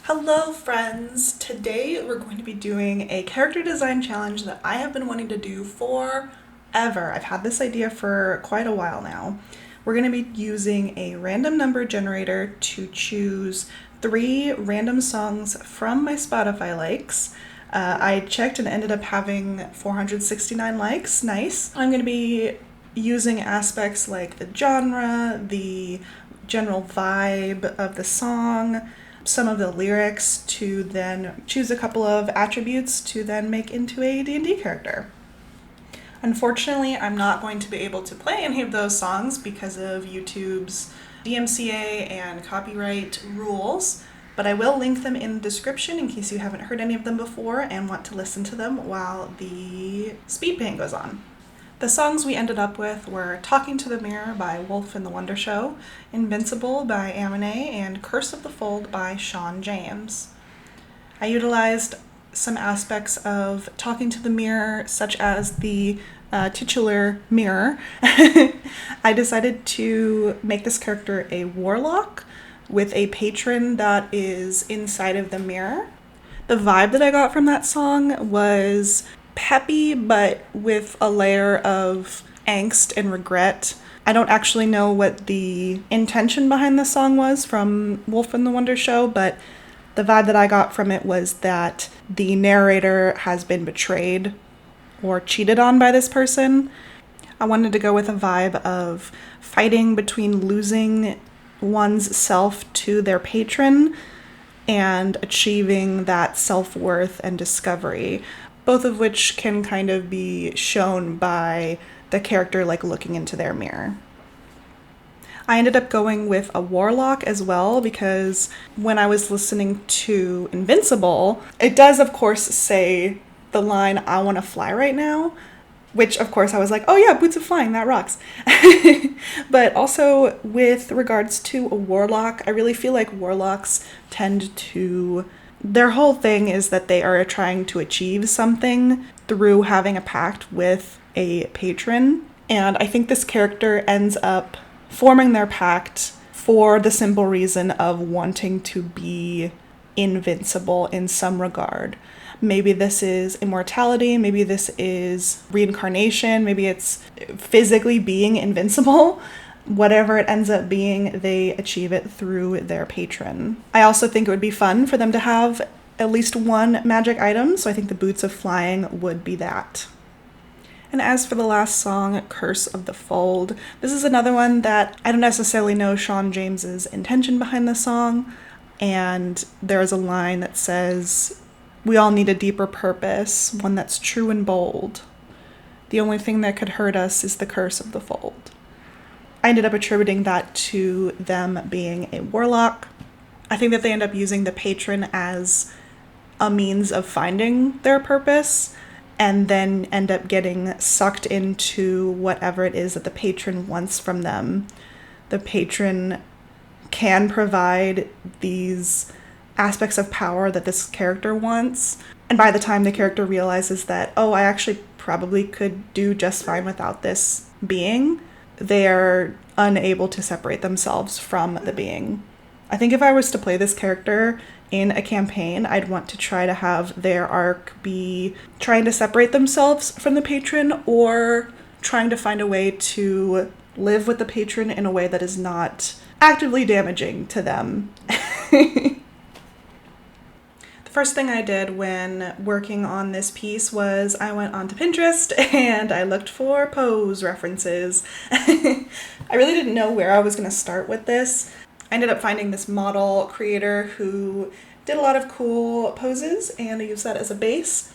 Hello friends! Today we're going to be doing a character design challenge that I have been wanting to do forever. I've had this idea for quite a while now. We're going to be using a random number generator to choose 3 random songs from my Spotify likes. I checked and ended up having 469 likes. Nice. I'm going to be using aspects like the genre, the general vibe of the song, some of the lyrics to then choose a couple of attributes to then make into a D&D character. Unfortunately, I'm not going to be able to play any of those songs because of YouTube's DMCA and copyright rules, but I will link them in the description in case you haven't heard any of them before and want to listen to them while the Speedpaint goes on. The songs we ended up with were Talking to the Mirror by Wolf and the Wonder Show, Invincible by Amine, and Curse of the Fold by Sean James. I utilized some aspects of Talking to the Mirror, such as the titular mirror. I decided to make this character a warlock with a patron that is inside of the mirror. The vibe that I got from that song was peppy, but with a layer of angst and regret. I don't actually know what the intention behind the song was from Wolf and the Wonder Show, but the vibe that I got from it was that the narrator has been betrayed or cheated on by this person. I wanted to go with a vibe of fighting between losing one's self to their patron and achieving that self-worth and discovery, both of which can kind of be shown by the character looking into their mirror. I ended up going with a warlock as well because when I was listening to Invincible, it does of course say the line, "I want to fly right now," which of course I was like, oh yeah, boots of flying, that rocks. But also with regards to a warlock, I really feel like warlocks tend to, their whole thing is that they are trying to achieve something through having a pact with a patron. And I think this character ends up forming their pact for the simple reason of wanting to be invincible in some regard. Maybe this is immortality, maybe this is reincarnation, maybe it's physically being invincible. Whatever it ends up being, they achieve it through their patron. I also think it would be fun for them to have at least one magic item, so I think the Boots of Flying would be that. And as for the last song, Curse of the Fold, this is another one that I don't necessarily know Sean James's intention behind the song, and there is a line that says, "We all need a deeper purpose, one that's true and bold. The only thing that could hurt us is the curse of the fold." I ended up attributing that to them being a warlock. I think that they end up using the patron as a means of finding their purpose and then end up getting sucked into whatever it is that the patron wants from them. The patron can provide these aspects of power that this character wants, and by the time the character realizes that, oh, I actually probably could do just fine without this being, they are unable to separate themselves from the being. I think if I was to play this character in a campaign, I'd want to try to have their arc be trying to separate themselves from the patron or trying to find a way to live with the patron in a way that is not actively damaging to them. First thing I did when working on this piece was I went onto Pinterest and I looked for pose references. I really didn't know where I was going to start with this. I ended up finding this model creator who did a lot of cool poses and I used that as a base.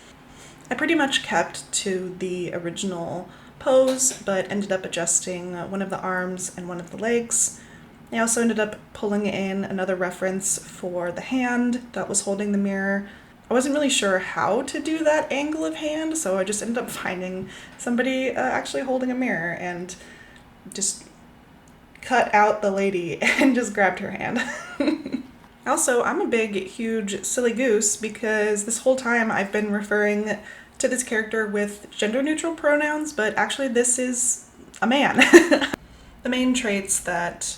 I pretty much kept to the original pose but ended up adjusting one of the arms and one of the legs. I also ended up pulling in another reference for the hand that was holding the mirror. I wasn't really sure how to do that angle of hand, so I just ended up finding somebody actually holding a mirror and just cut out the lady and just grabbed her hand. Also, I'm a big, huge silly goose because this whole time I've been referring to this character with gender-neutral pronouns, but actually this is a man. The main traits that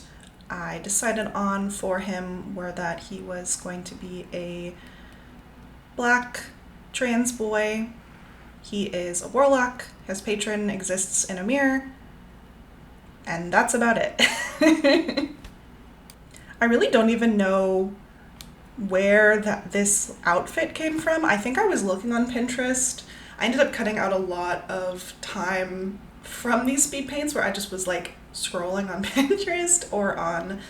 I decided on for him were that he was going to be a black trans boy. He is a warlock. His patron exists in a mirror. And that's about it. I really don't even know where this outfit came from. I think I was looking on Pinterest. I ended up cutting out a lot of time from these speed paints where I just was like scrolling on Pinterest or on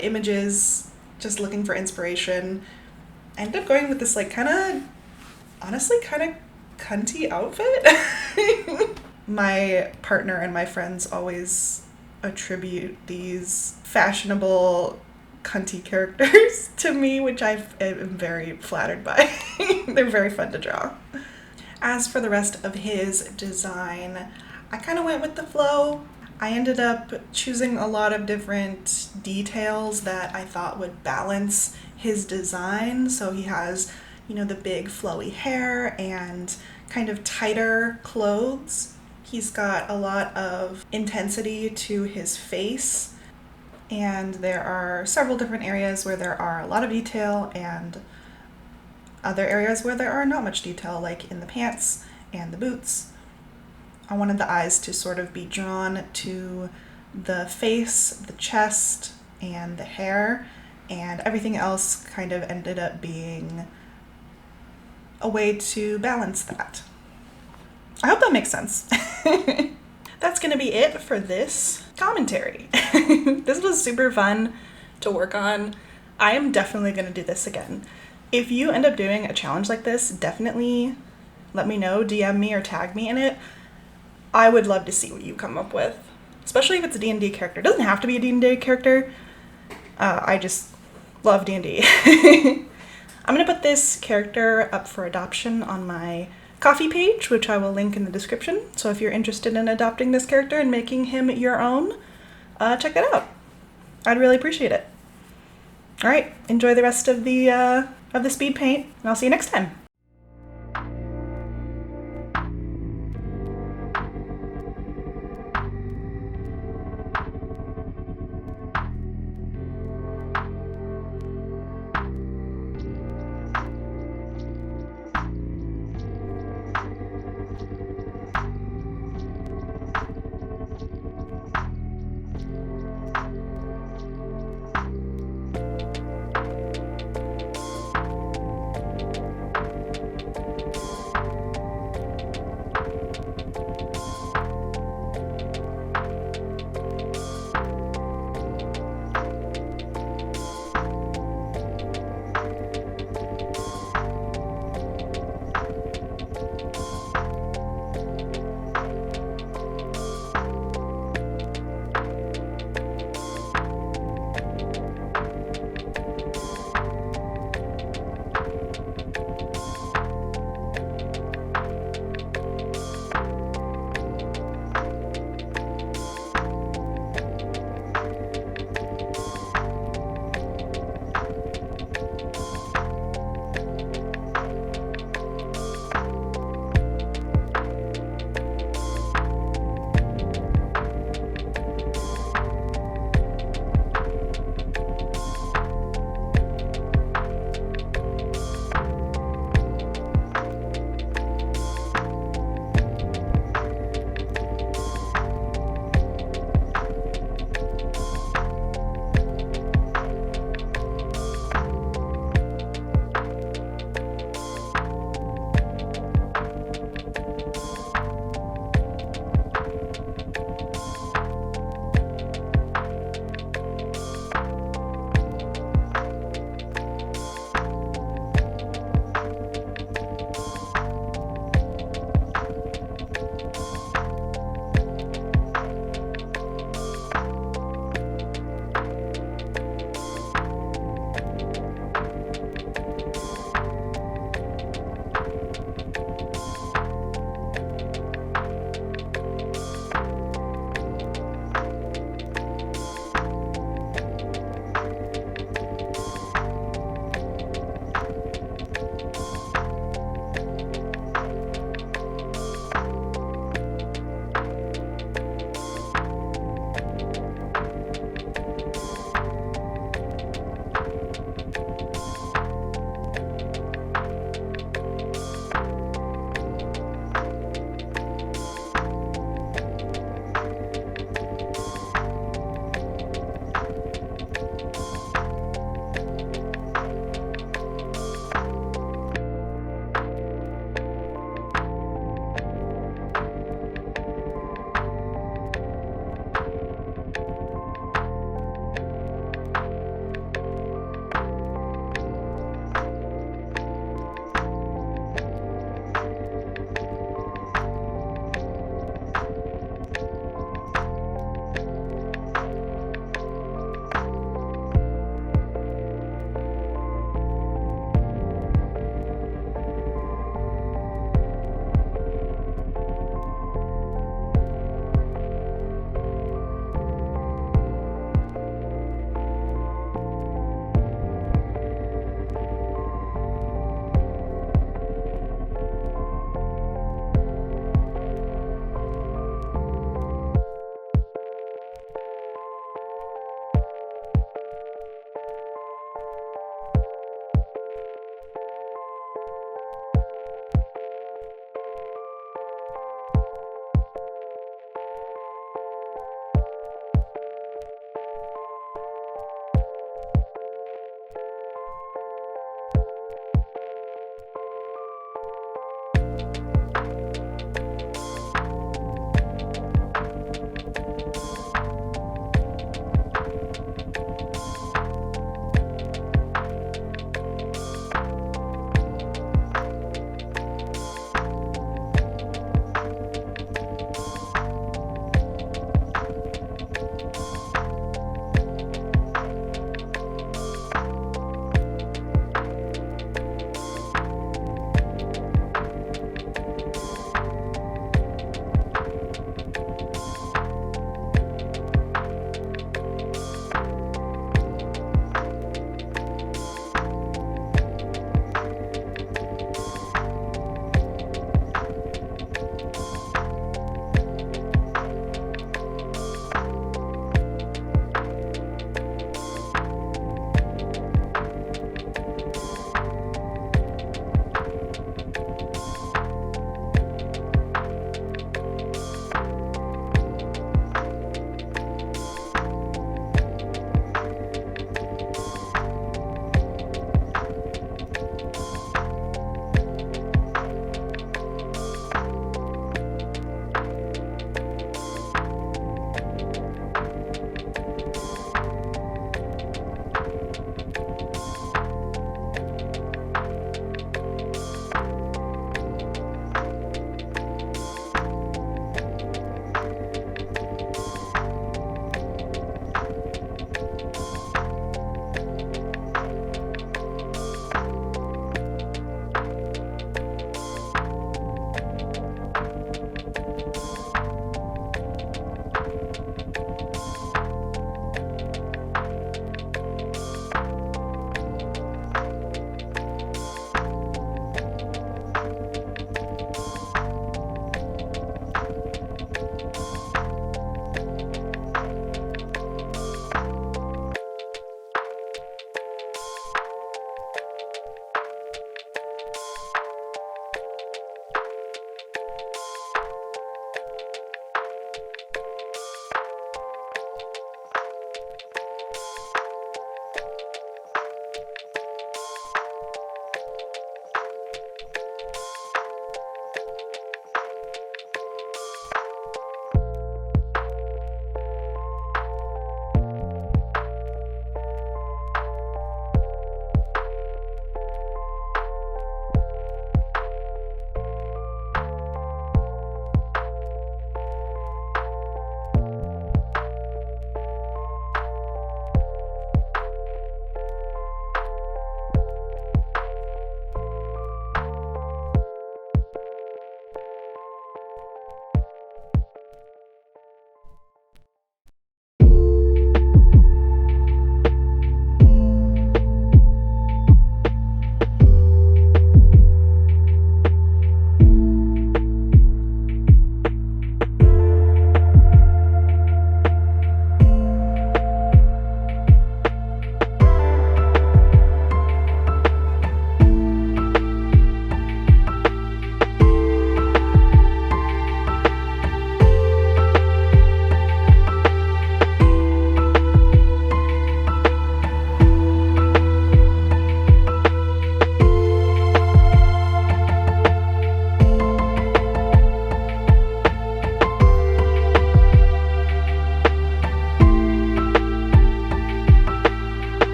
images, just looking for inspiration. I ended up going with this like honestly kind of cunty outfit. My partner and my friends always attribute these fashionable cunty characters to me, which I am very flattered by. They're very fun to draw. As for the rest of his design, I kind of went with the flow. I ended up choosing a lot of different details that I thought would balance his design. So he has, you know, the big flowy hair and kind of tighter clothes. He's got a lot of intensity to his face, and there are several different areas where there are a lot of detail and other areas where there are not much detail, like in the pants and the boots. I wanted the eyes to sort of be drawn to the face, the chest, and the hair, and everything else kind of ended up being a way to balance that. I hope that makes sense. That's gonna be it for this commentary. This was super fun to work on. I am definitely gonna do this again. If you end up doing a challenge like this, definitely let me know, DM me or tag me in it. I would love to see what you come up with, especially if it's a D&D character. It doesn't have to be a D&D character. I just love D&D. I'm gonna put this character up for adoption on my Ko-fi page, which I will link in the description. So if you're interested in adopting this character and making him your own, check that out. I'd really appreciate it. All right, enjoy the rest of the speed paint, and I'll see you next time.